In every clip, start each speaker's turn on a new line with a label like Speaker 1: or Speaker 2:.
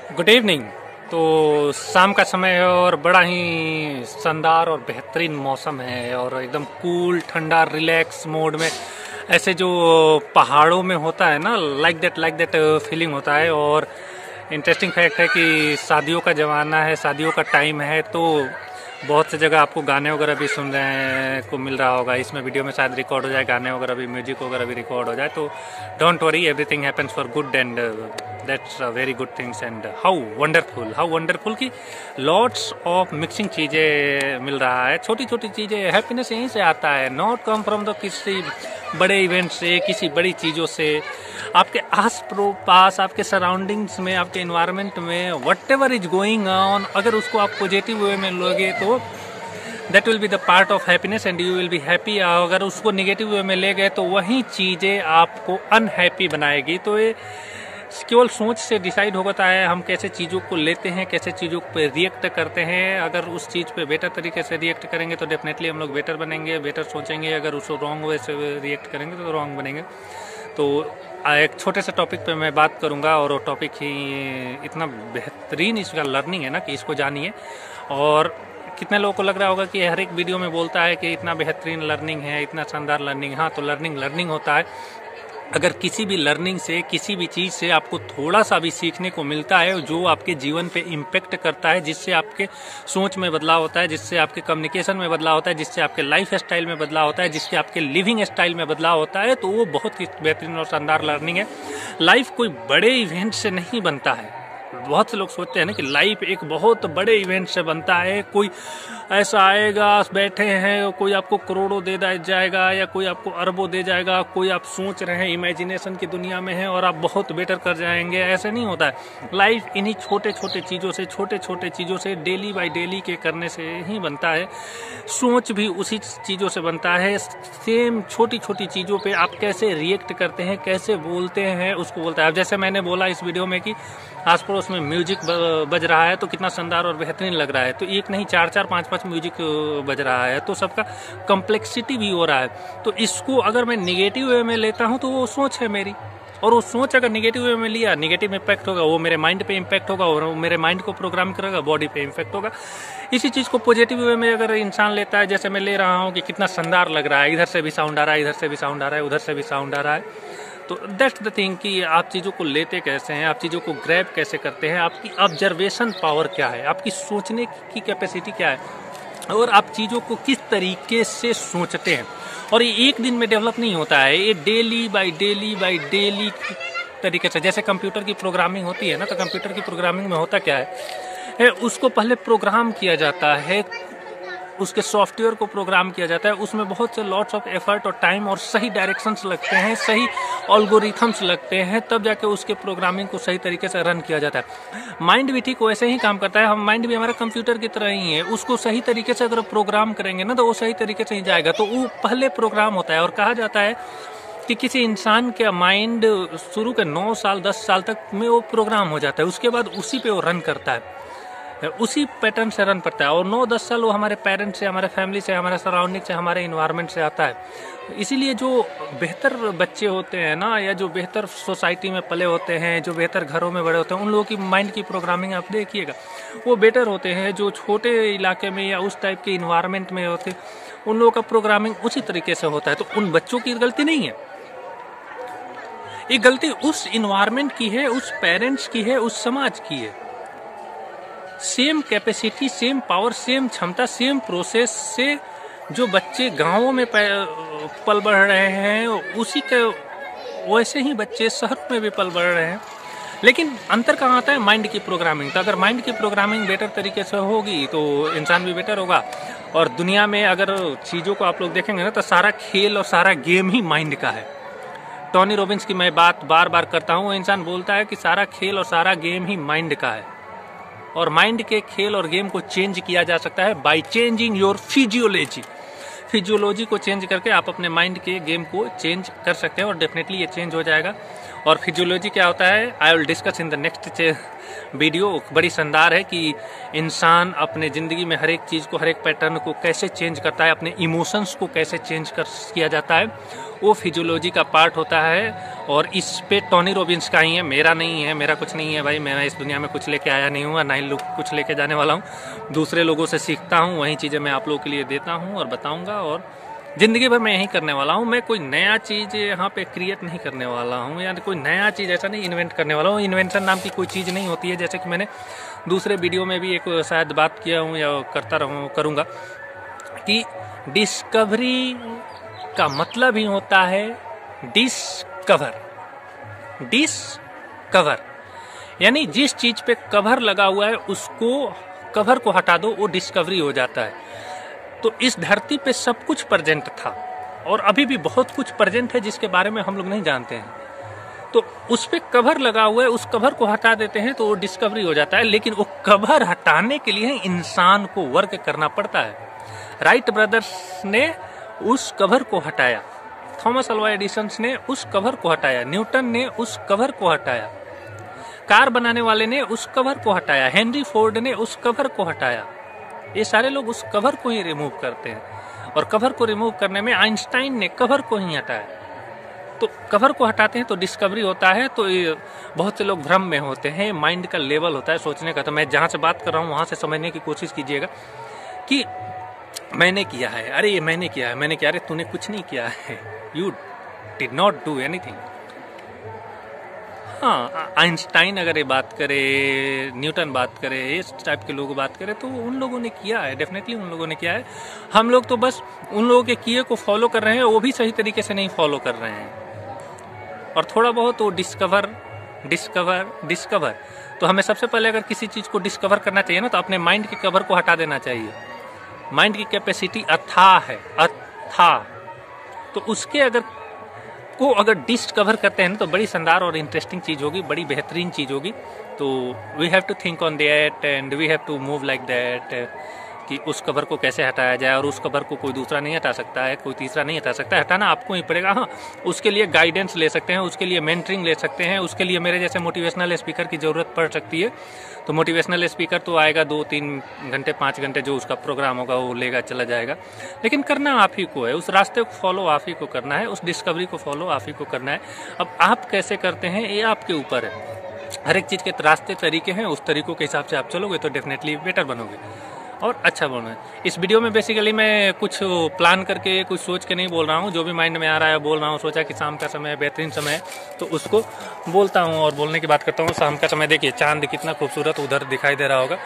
Speaker 1: Good evening. तो शाम का समय है और बड़ा ही शानदार और बेहतरीन मौसम है और एकदम कूल ठंडा रिलैक्स मोड में ऐसे जो पहाड़ों में होता है ना, लाइक दैट फीलिंग होता है। और इंटरेस्टिंग फैक्ट है कि शादियों का ज़माना है, शादियों का टाइम है, तो बहुत सी जगह आपको गाने वगैरह भी सुन रहे को मिल रहा होगा। इसमें वीडियो में शायद रिकॉर्ड हो जाए, गाने वगैरह भी, म्यूजिक वगैरह भी रिकॉर्ड हो जाए। तो don't worry, everything happens for good and that's very good things. And how wonderful कि लॉट्स ऑफ मिक्सिंग चीज़ें मिल रहा है, छोटी छोटी चीज़ें। हैप्पीनेस यहीं से आता है, नॉट कम फ्रॉम द किसी बड़े इवेंट से, किसी बड़ी चीज़ों से। आपके आस पास, आपके सराउंडिंग्स में, आपके इन्वायरमेंट में what ever is going on, अगर उसको आप पॉजिटिव वे में लोगे तो that will be the part of happiness and you will be happy. अगर उसको निगेटिव वे में ले गए तो वही चीज़ें आपको अनहैप्पी बनाएगी। तो ये केवल सोच से डिसाइड होता है हम कैसे चीज़ों को लेते हैं, कैसे चीज़ों पे रिएक्ट करते हैं। अगर उस चीज़ पे बेटर तरीके से रिएक्ट करेंगे तो डेफिनेटली हम लोग बेटर बनेंगे, बेटर सोचेंगे। अगर उसको रॉन्ग वे से रिएक्ट करेंगे तो रॉन्ग बनेंगे। तो एक छोटे से टॉपिक पे मैं बात करूंगा और वो टॉपिक ही इतना बेहतरीन इसका लर्निंग है ना कि इसको जानिए। और कितने लोगों को लग रहा होगा कि हर एक वीडियो में बोलता है कि इतना बेहतरीन लर्निंग है, इतना शानदार लर्निंग। हाँ, तो लर्निंग होता है। अगर किसी भी लर्निंग से, किसी भी चीज़ से आपको थोड़ा सा भी सीखने को मिलता है जो आपके जीवन पे इम्पेक्ट करता है, जिससे आपके सोच में बदलाव होता है, जिससे आपके कम्युनिकेशन में बदलाव होता है, जिससे आपके लाइफ स्टाइल में बदलाव होता है, जिससे आपके लिविंग स्टाइल में बदलाव होता है, तो वो बहुत ही बेहतरीन और शानदार लर्निंग है। लाइफ कोई बड़े इवेंट से नहीं बनता है। बहुत से लोग सोचते हैं ना कि लाइफ एक बहुत बड़े इवेंट से बनता है। कोई ऐसा आएगा, बैठे हैं, कोई आपको करोड़ों दे जाएगा या कोई आपको अरबों दे जाएगा। कोई आप सोच रहे हैं इमेजिनेशन की दुनिया में है और आप बहुत बेटर कर जाएंगे, ऐसे नहीं होता है। लाइफ इन्हीं छोटे छोटे चीज़ों से डेली बाई डेली के करने से ही बनता है। सोच भी उसी चीज़ों से बनता है। सेम छोटी छोटी चीज़ों पे आप कैसे रिएक्ट करते हैं, कैसे बोलते हैं, उसको बोलता है। अब जैसे मैंने बोला इस वीडियो में कि आस पड़ोस में म्यूजिक बज रहा है तो कितना शानदार और बेहतरीन लग रहा है। तो एक नहीं, 4-4, 5-5 म्यूजिक बज रहा है, तो सबका कम्प्लेक्सिटी भी हो रहा है। तो इसको अगर मैं निगेटिव वे में लेता हूँ तो वो सोच है मेरी, और वो सोच अगर निगेटिव वे में लिया, निगेटिव इम्पैक्ट होगा, वो मेरे माइंड पे इम्पैक्ट होगा और वो मेरे माइंड को प्रोग्राम करेगा, बॉडी पे इम्पैक्ट होगा। इसी चीज़ को पॉजिटिव वे में अगर इंसान लेता है, जैसे मैं ले रहा हूँ कि कितना शानदार लग रहा है, इधर से भी साउंड आ रहा है, इधर से भी साउंड आ रहा है, उधर से भी साउंड आ रहा है, तो दैट्स द थिंग कि आप चीज़ों को लेते कैसे हैं, आप चीज़ों को ग्रैब कैसे करते हैं, आपकी ऑब्जर्वेशन पावर क्या है, आपकी सोचने की कैपेसिटी क्या है, और आप चीज़ों को किस तरीके से सोचते हैं। और ये एक दिन में डेवलप नहीं होता है, ये डेली बाई डेली तरीके से। जैसे कंप्यूटर की प्रोग्रामिंग होती है ना, तो कंप्यूटर की प्रोग्रामिंग में होता क्या है, उसको पहले प्रोग्राम किया जाता है, उसके सॉफ्टवेयर को प्रोग्राम किया जाता है, उसमें बहुत से लॉट्स ऑफ एफर्ट और टाइम और सही डायरेक्शंस लगते हैं, सही एल्गोरिथम्स लगते हैं, तब जाके उसके प्रोग्रामिंग को सही तरीके से रन किया जाता है। माइंड भी ठीक वैसे ही काम करता है। हम माइंड भी हमारा कंप्यूटर की तरह ही है, उसको सही तरीके से अगर प्रोग्राम करेंगे ना तो वो सही तरीके से ही जाएगा। तो वो पहले प्रोग्राम होता है। और कहा जाता है कि किसी इंसान का माइंड शुरू के 9 साल 10 साल तक में वो प्रोग्राम हो जाता है, उसके बाद उसी पे वो रन करता है, उसी पैटर्न से रन करता है। और 9-10 साल वो हमारे पेरेंट्स से, हमारे फैमिली से, हमारे सराउंडिंग से, हमारे इन्वायरमेंट से आता है। इसीलिए जो बेहतर बच्चे होते हैं ना, या जो बेहतर सोसाइटी में पले होते हैं, जो बेहतर घरों में बड़े होते हैं, उन लोगों की माइंड की प्रोग्रामिंग आप देखिएगा, वो बेटर होते हैं। जो छोटे इलाके में या उस टाइप के इन्वायरमेंट में होते हैं, उन लोगों का प्रोग्रामिंग उसी तरीके से होता है। तो उन बच्चों की गलती नहीं है, ये गलती उस इन्वायरमेंट की है, उस पेरेंट्स की है, उस समाज की है। Same capacity, same power, same क्षमता, सेम प्रोसेस से जो बच्चे गांवों में पल बढ़ रहे हैं, उसी के वैसे ही बच्चे शहर में भी पल बढ़ रहे हैं। लेकिन अंतर कहाँ आता है, माइंड की प्रोग्रामिंग। तो अगर माइंड की प्रोग्रामिंग बेटर तरीके से होगी तो इंसान भी बेटर होगा। और दुनिया में अगर चीज़ों को आप लोग देखेंगे ना, तो सारा खेल और सारा गेम ही माइंड का है। टोनी रॉबिन्स की मैं बात बार बार करता हूँ, इंसान बोलता है कि सारा खेल और सारा गेम ही माइंड का है। और माइंड के खेल और गेम को चेंज किया जा सकता है बाय चेंजिंग योर फिजियोलॉजी को चेंज करके आप अपने माइंड के गेम को चेंज कर सकते हैं, और डेफिनेटली ये चेंज हो जाएगा। और फिजियोलॉजी क्या होता है, I will discuss in the next video. बड़ी शानदार है कि इंसान अपने ज़िंदगी में हर एक चीज़ को, हर एक पैटर्न को कैसे चेंज करता है, अपने इमोशंस को कैसे चेंज किया जाता है, वो फिजियोलॉजी का पार्ट होता है और इस पे टोनी रॉबिन्स का ही है, मेरा नहीं है, मेरा कुछ नहीं है भाई। मैं इस दुनिया में कुछ लेके आया नहीं हूँ, ना ही कुछ लेके जाने वाला हूँ। दूसरे लोगों से सीखता हूँ, वही चीज़ें मैं आप लोगों के लिए देता हूँ और बताऊँगा, और ज़िंदगी भर मैं यही करने वाला हूँ। मैं कोई नया चीज़ यहाँ पे क्रिएट नहीं करने वाला हूँ, या कोई नया चीज़ ऐसा नहीं इन्वेंट करने वाला हूँ। इन्वेंशन नाम की कोई चीज़ नहीं होती है, जैसे कि मैंने दूसरे वीडियो में भी एक शायद बात किया हूँ या करूँगा कि डिस्कवरी का मतलब ही होता है डिस्कवर। डिस्कवर यानी जिस चीज पे कवर लगा हुआ है उसको, कवर को हटा दो, वो डिस्कवरी हो जाता है। तो इस धरती पे सब कुछ प्रेजेंट था और अभी भी बहुत कुछ प्रेजेंट है जिसके बारे में हम लोग नहीं जानते हैं। तो उस पे कवर लगा हुआ है, उस कवर को हटा देते हैं तो वो डिस्कवरी हो जाता है। लेकिन वो कवर हटाने के लिए इंसान को वर्क करना पड़ता है। राइट ब्रदर्स ने उस कवर को हटाया, थॉमस अल्वा एडिसन ने उस कवर को हटाया, न्यूटन ने उस कवर को हटाया, कार बनाने वाले ने उस कवर को हटाया, हेनरी फोर्ड ने उस कवर को हटाया। ये सारे लोग उस कवर को ही रिमूव करते हैं। और कवर को रिमूव करने में आइंस्टाइन ने कवर को ही हटाया। तो कवर को हटाते हैं तो डिस्कवरी होता है। तो बहुत से लोग भ्रम में होते हैं, माइंड का लेवल होता है सोचने का। तो मैं जहाँ से बात कर रहा हूँ वहाँ से समझने की कोशिश कीजिएगा कि मैंने किया है, अरे ये मैंने किया है, मैंने किया, अरे तूने कुछ नहीं किया है, you did not do anything. हाँ, आइंस्टाइन अगर ये बात करे, न्यूटन बात करे, इस टाइप के लोग बात करें तो उन लोगों ने किया है, डेफिनेटली उन लोगों ने किया है। हम लोग तो बस उन लोगों के किए को फॉलो कर रहे हैं, वो भी सही तरीके से नहीं फॉलो कर रहे हैं। और थोड़ा बहुत वो डिस्कवर। तो हमें सबसे पहले अगर किसी चीज़ को डिस्कवर करना चाहिए ना, तो अपने माइंड के कवर को हटा देना चाहिए। माइंड की कैपेसिटी अथाह है, अथाह। तो उसके अगर डिस्कवर करते हैं ना तो बड़ी शानदार और इंटरेस्टिंग चीज़ होगी, बड़ी बेहतरीन चीज़ होगी। तो we have to think on that and we have to move like that कि उस कवर को कैसे हटाया जाए। और उस कवर को कोई दूसरा नहीं हटा सकता है, कोई तीसरा नहीं हटा सकता है, हटाना आपको ही पड़ेगा। हाँ, उसके लिए गाइडेंस ले सकते हैं, उसके लिए मेंटरिंग ले सकते हैं, उसके लिए मेरे जैसे मोटिवेशनल स्पीकर की ज़रूरत पड़ सकती है। तो मोटिवेशनल स्पीकर तो आएगा 2-3 घंटे 5 घंटे जो उसका प्रोग्राम होगा वो लेगा चला जाएगा। लेकिन करना आप ही को है, उस रास्ते को फॉलो आप ही को करना है, उस डिस्कवरी को फॉलो आप ही को करना है। अब आप कैसे करते हैं ये आपके ऊपर है। हर एक चीज़ के रास्ते तरीके हैं, उस तरीकों के हिसाब से आप चलोगे तो डेफिनेटली बेटर बनोगे और अच्छा बोलना है। इस वीडियो में बेसिकली मैं कुछ प्लान करके, कुछ सोच के नहीं बोल रहा हूँ, जो भी माइंड में आ रहा है बोल रहा हूँ। सोचा कि शाम का समय बेहतरीन समय है तो उसको बोलता हूँ और बोलने की बात करता हूँ। शाम का समय देखिए, चांद कितना खूबसूरत उधर दिखाई दे रहा होगा।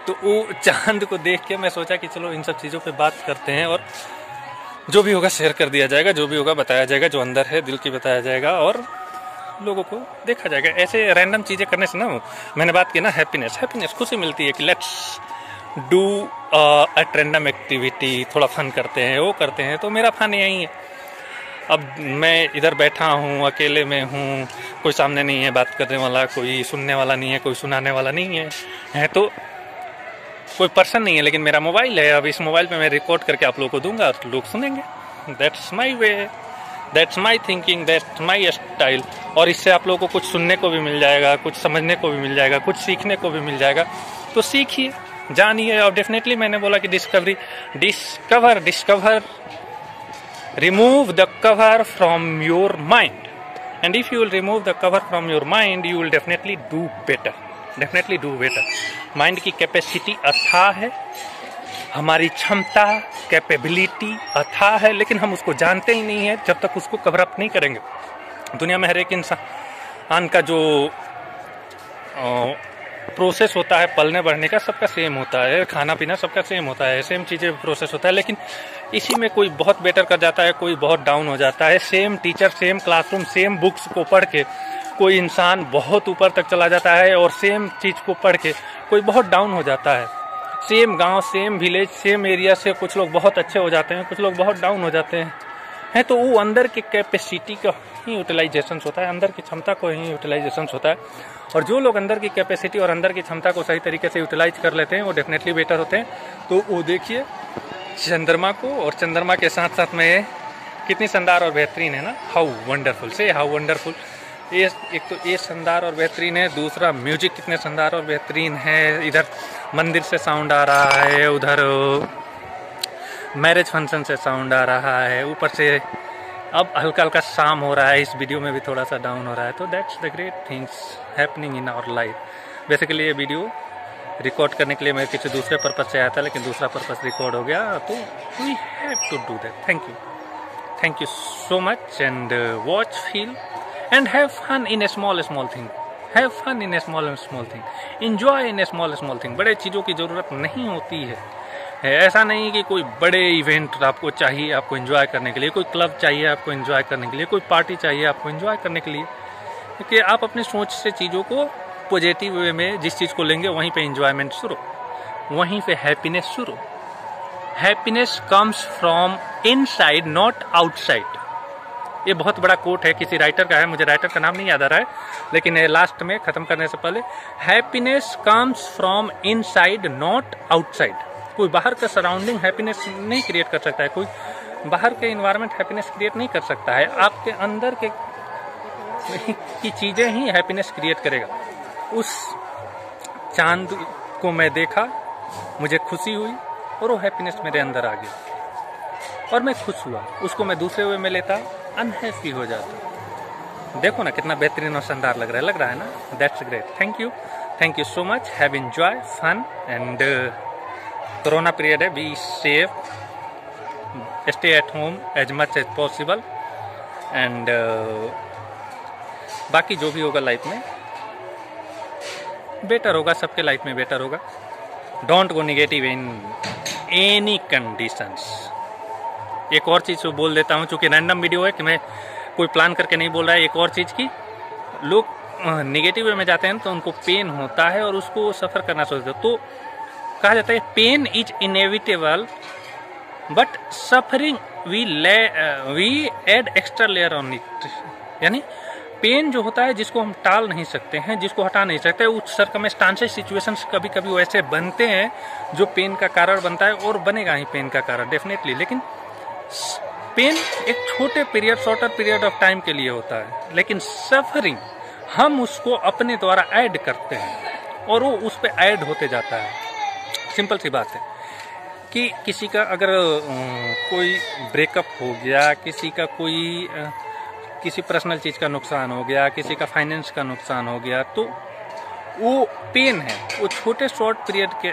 Speaker 1: तो वो चांद को देख के मैं सोचा कि चलो इन सब चीज़ों पर बात करते हैं और जो भी होगा शेयर कर दिया जाएगा, जो भी होगा बताया जाएगा, जो अंदर है दिल की बताया जाएगा और लोगों को देखा जाएगा। ऐसे रैंडम चीज़ें करने से ना, मैंने बात की ना, हैप्पीनेस खुशी मिलती है कि let's do a random activity, थोड़ा फन करते हैं, वो करते हैं। तो मेरा फन यही है। अब मैं इधर बैठा हूँ, अकेले में हूँ, कोई सामने नहीं है बात करने वाला, कोई सुनने वाला नहीं है, कोई सुनाने वाला नहीं है तो कोई पर्सन नहीं है, लेकिन मेरा मोबाइल है। अब इस मोबाइल पे मैं रिकॉर्ड करके आप लोगों को दूंगा और लोग सुनेंगे। That's my way, that's my thinking, that's my style. और इससे आप लोगों को कुछ सुनने को भी मिल जाएगा, कुछ समझने को भी मिल जाएगा, कुछ सीखने को भी मिल जाएगा। तो सीखिए, जानिए। और डेफिनेटली मैंने बोला कि discover, remove the cover from your mind, and if you will remove the cover from your mind you will definitely do better, definitely do better. Mind की कैपेसिटी अथाह है, हमारी क्षमता, कैपेबिलिटी अथाह है, लेकिन हम उसको जानते ही नहीं है जब तक उसको कवर अप नहीं करेंगे। दुनिया में हर एक इंसान का जो प्रोसेस होता है पलने बढ़ने का, सबका सेम होता है, खाना पीना सबका सेम होता है, सेम चीज़ें प्रोसेस होता है। लेकिन इसी में कोई बहुत बेटर कर जाता है, कोई बहुत डाउन हो जाता है। Same teacher, same classroom, same books को पढ़ के कोई इंसान बहुत ऊपर तक चला जाता है और सेम चीज़ को पढ़ के कोई बहुत डाउन हो जाता है। सेम गांव, सेम विलेज, सेम एरिया से कुछ लोग बहुत अच्छे हो जाते हैं, कुछ लोग बहुत डाउन हो जाते हैं। तो वो अंदर की कैपेसिटी का ही यूटिलाइजेशन होता है, अंदर की क्षमता को ही यूटिलाइजेशन होता है। और जो लोग अंदर की कैपेसिटी और अंदर की क्षमता को सही तरीके से यूटिलाइज कर लेते हैं वो डेफिनेटली बेटर होते हैं। तो वो देखिए चंद्रमा को, और चंद्रमा के साथ साथ में कितनी शानदार और बेहतरीन है ना, हाउ वंडरफुल, से हाउ वंडरफुल। एक तो ये शानदार और बेहतरीन है, दूसरा म्यूजिक कितने शानदार और बेहतरीन है। इधर मंदिर से साउंड आ रहा है, उधर मैरिज फंक्शन से साउंड आ रहा है, ऊपर से अब हल्का हल्का शाम हो रहा है, इस वीडियो में भी थोड़ा सा डाउन हो रहा है, तो that's the great things happening in our life. Basically ये वीडियो रिकॉर्ड करने के लिए मैं किसी दूसरे पर्पज से आया था, लेकिन दूसरा पर्पज रिकॉर्ड हो गया, तो we have to do that. Thank you so much, and watch, feel and have fun in a small thing. Have fun in a small thing, enjoy in a small thing. बड़े चीज़ों की ज़रूरत नहीं होती है। ऐसा नहीं कि कोई बड़े इवेंट आपको चाहिए आपको एंजॉय करने के लिए, कोई क्लब चाहिए आपको एंजॉय करने के लिए, कोई पार्टी चाहिए आपको एंजॉय करने के लिए, क्योंकि आप अपनी सोच से चीज़ों को पॉजिटिव वे में जिस चीज़ को लेंगे वहीं पे एंजॉयमेंट शुरू, वहीं पे हैप्पीनेस शुरू। Happiness comes from inside not outside. ये बहुत बड़ा कोट है, किसी राइटर का है, मुझे राइटर का नाम नहीं याद आ रहा है, लेकिन लास्ट में ख़त्म करने से पहले, happiness comes from inside not outside. कोई बाहर का सराउंडिंग हैप्पीनेस नहीं क्रिएट कर सकता है, कोई बाहर के इन्वायरमेंट हैप्पीनेस क्रिएट नहीं कर सकता है। आपके अंदर की चीज़ें ही हैप्पीनेस क्रिएट करेगा। उस चांद को मैं देखा, मुझे खुशी हुई और वो हैप्पीनेस मेरे अंदर आ गई और मैं खुश हुआ। उसको मैं दूसरे वे में लेता, अनहैप्पी हो जाता। देखो ना कितना बेहतरीन और शानदार लग रहा है ना। That's great. Thank you so much. Have enjoy fun and corona period है, be safe, stay at home as much as possible, and बाकी जो भी होगा लाइफ में बेटर होगा, सबके लाइफ में बेटर होगा। Don't go negative in any conditions. एक और चीज़ बोल देता हूँ, चूँकि रैंडम वीडियो है कि मैं कोई प्लान करके नहीं बोल रहा है। एक और चीज़ की, लोग नेगेटिव वे में जाते हैं तो उनको पेन होता है और उसको सफ़र करना सोचते हैं, तो कहा जाता है pain is inevitable but suffering we add extra layer on it. यानी पेन जो होता है जिसको हम टाल नहीं सकते हैं, जिसको हटा नहीं सकते, उस सर्कमस्टांसेस सिचुएशंस कभी कभी वैसे बनते हैं जो पेन का कारण बनता है और बनेगा ही पेन का कारण डेफिनेटली। लेकिन पेन एक छोटे period, shorter period of time के लिए होता है, लेकिन सफरिंग हम उसको अपने द्वारा ऐड करते हैं और वो उस पर ऐड होते जाता है। सिंपल सी बात है कि किसी का अगर कोई ब्रेकअप हो गया, किसी का कोई किसी पर्सनल चीज़ का नुकसान हो गया, किसी का फाइनेंस का नुकसान हो गया, तो वो पेन है, वो छोटे शॉर्ट पीरियड के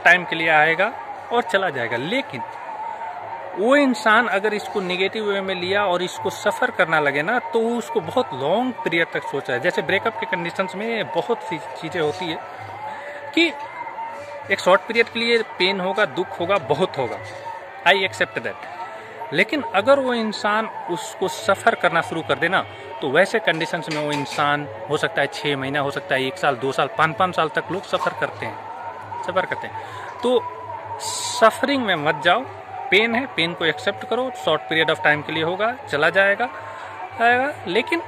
Speaker 1: टाइम के लिए आएगा और चला जाएगा। लेकिन वो इंसान अगर इसको नेगेटिव वे में लिया और इसको सफ़र करना लगे ना, तो उसको बहुत लॉन्ग पीरियड तक सोचा है। जैसे ब्रेकअप के कंडीशंस में बहुत सी चीज़ें होती है कि एक शॉर्ट पीरियड के लिए पेन होगा, दुख होगा, बहुत होगा, आई एक्सेप्ट दैट। लेकिन अगर वो इंसान उसको सफ़र करना शुरू कर देना, तो वैसे कंडीशंस में वो इंसान हो सकता है 6 महीना, हो सकता है 1 साल, 2 साल, 5 साल तक लोग सफ़र करते हैं। तो सफरिंग में मत जाओ। पेन है, पेन को एक्सेप्ट करो, शॉर्ट पीरियड ऑफ टाइम के लिए होगा, चला जाएगा। लेकिन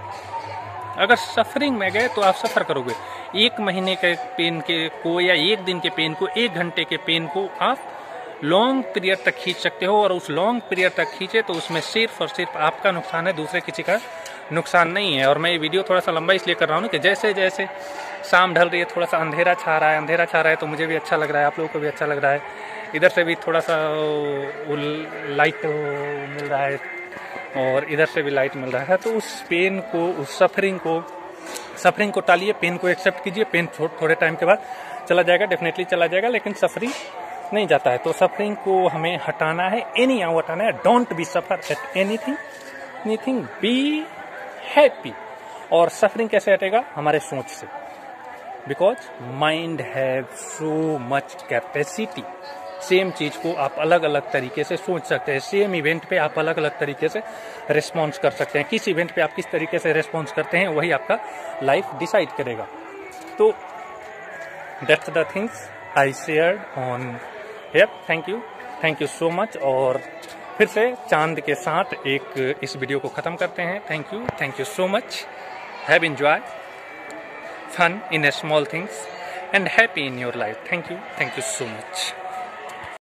Speaker 1: अगर सफरिंग में गए तो आप सफ़र करोगे। 1 महीने के पेन के को या 1 दिन के पेन को, 1 घंटे के पेन को आप लॉन्ग पीरियड तक खींच सकते हो, और उस लॉन्ग पीरियड तक खींचे तो उसमें सिर्फ और सिर्फ आपका नुकसान है, दूसरे किसी का नुकसान नहीं है। और मैं ये वीडियो थोड़ा सा लंबा इसलिए कर रहा हूँ कि जैसे जैसे शाम ढल रही है, थोड़ा सा अंधेरा छा रहा है, तो मुझे भी अच्छा लग रहा है, आप लोगों को भी अच्छा लग रहा है। इधर से भी थोड़ा सा लाइट मिल रहा है और इधर से भी लाइट मिल रहा है। तो उस पेन को, उस सफरिंग को टालिए, पेन को एक्सेप्ट कीजिए। पेन थोड़े टाइम के बाद चला जाएगा, डेफिनेटली चला जाएगा, लेकिन सफरिंग नहीं जाता है। तो सफरिंग को हमें हटाना है, एनी हाउ हटाना है। Don't be suffer eight anything, be happy. और सफरिंग कैसे हटेगा? हमारे सोच से, because mind have so much capacity. Same चीज को आप अलग अलग तरीके से सोच सकते हैं, सेम इवेंट पे आप अलग अलग तरीके से रिस्पॉन्स कर सकते हैं। किस इवेंट पे आप किस तरीके से रिस्पॉन्स करते हैं, वही आपका लाइफ डिसाइड करेगा। तो that's the things I shared on here. Thank you so much. और फिर से चांद के साथ इस वीडियो को ख़त्म करते हैं। Thank you so much. Have enjoy fun in a small things and happy in your life. Thank you so much.